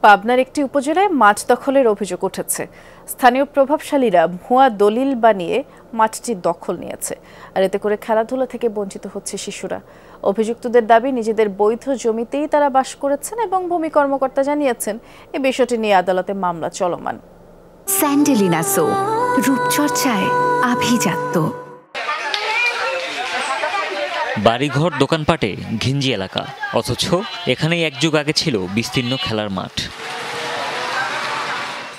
পাবনার একটি উপজেলায় মাঠ দখলের অভিযোগ উঠেছে। স্থানীয় প্রভাবশালীরা ভুয়া দলিল বানিয়ে মাঠটি দখল নিয়েছে, আর এতে করে খেলাধুলা থেকে বঞ্চিত হচ্ছে শিশুরা। অভিযুক্তদের দাবি, নিজেদের বৈধ জমিতেই তারা বাস করেছেন এবং ভূমি কর্মকর্তা জানিয়েছেন এই বিষয়টি নিয়ে আদালতে মামলা চলমান। স্যান্ডেলিনা সো, রূপচর্চায় আভিজাত্য। বাড়িঘর দোকানপাটে ঘিঞ্জি এলাকা, অথচ এখানেই এক যুগ আগে ছিল বিস্তীর্ণ খেলার মাঠ।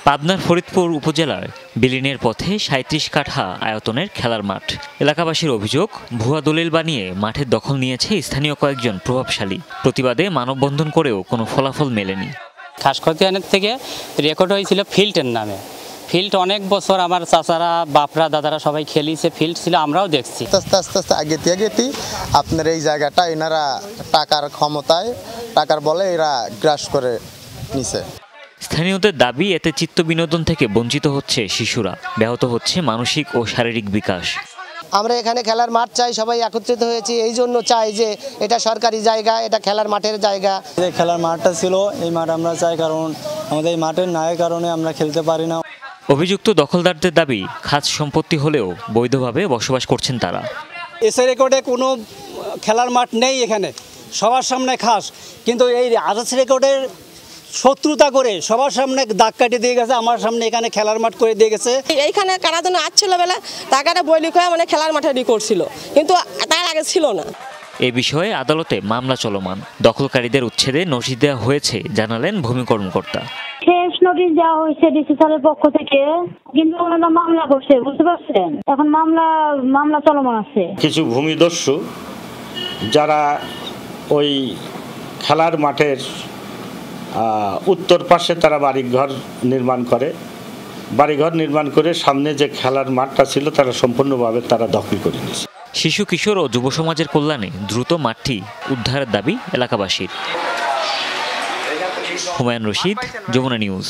পাবনার ফরিদপুর উপজেলার বিলিনের পথে ৩৭ কাঠা আয়তনের খেলার মাঠ। এলাকাবাসীর অভিযোগ, ভুয়া দলিল বানিয়ে মাঠের দখল নিয়েছে স্থানীয় কয়েকজন প্রভাবশালী। প্রতিবাদে মানববন্ধন করেও কোনো ফলাফল মেলেনি। খাসখতিয়ানের থেকে রেকর্ড হয়েছিল ফিল্ডের নামে। ফিল্ড অনেক বছর আমার চাচারা, বাপরা, দাদারা সবাই খেলিছে, ফিল্ড ছিল, আমরাও দেখছি। আস্তে আস্তে আগেতে আপনার এই জায়গাটা এনারা টাকার ক্ষমতায়, টাকার বলে এরা গ্রাস করে নিছে। স্থানীয়দের দাবি, এতে চিত্ত বিনোদন থেকে বঞ্চিত হচ্ছে শিশুরা, ব্যাহত হচ্ছে মানসিক ও শারীরিক বিকাশ। আমরা এখানে খেলার মাঠ চাই, সবাই একত্রিত হয়েছি, এই জন্য চাই যে এটা সরকারি জায়গা, এটা খেলার মাঠের জায়গা। যে খেলার মাঠটা ছিল, এই মাঠ আমরা চাই, কারণ আমাদের এই মাঠের নাই কারণে আমরা খেলতে পারি না। অভিযুক্ত দখলদারদের দাবি, খাস সম্পত্তি হলেও বৈধভাবে বসবাস করছেন তারা। এসএ রেকর্ডে কোনো খেলার মাঠ নেই এখানে, সবার সামনে খাস, কিন্তু এই আদার্স রেকর্ডের শত্রুতা করে সবার সামনে দাগ কাটিয়ে দিয়ে গেছে, আমার সামনে এখানে খেলার মাঠ করে দিয়ে গেছে। এইখানে কারা যেন আসছিল বেলা টাকাটা বই লিখে মানে খেলার মাঠে রেকর্ড ছিল, কিন্তু তার আগে ছিল না। এ বিষয়ে আদালতে মামলা চলমান। দখলকারীদের উচ্ছেদে নোটিশ দেওয়া হয়েছে জানালেন ভূমি কর্মকর্তা। শেষ নোটিশ দেওয়া হয়েছে ডিসি স্যারের পক্ষ থেকে, কিন্তু ওনারা মামলা করছে, বুঝতে পারছেন, এখন মামলা চলমান আছে। কিছু ভূমিদস্যু যারা ওই খেলার মাঠের উত্তর পাশে তারা বাড়িঘর নির্মাণ করে সামনে যে খেলার মাঠটা ছিল তারা সম্পূর্ণভাবে তারা দখল করে নিয়েছে। শিশু, কিশোর ও যুব সমাজের কল্যাণে দ্রুত মাঠটি উদ্ধারের দাবি এলাকাবাসীর। হুমায়ুন রশিদ, যমুনা নিউজ।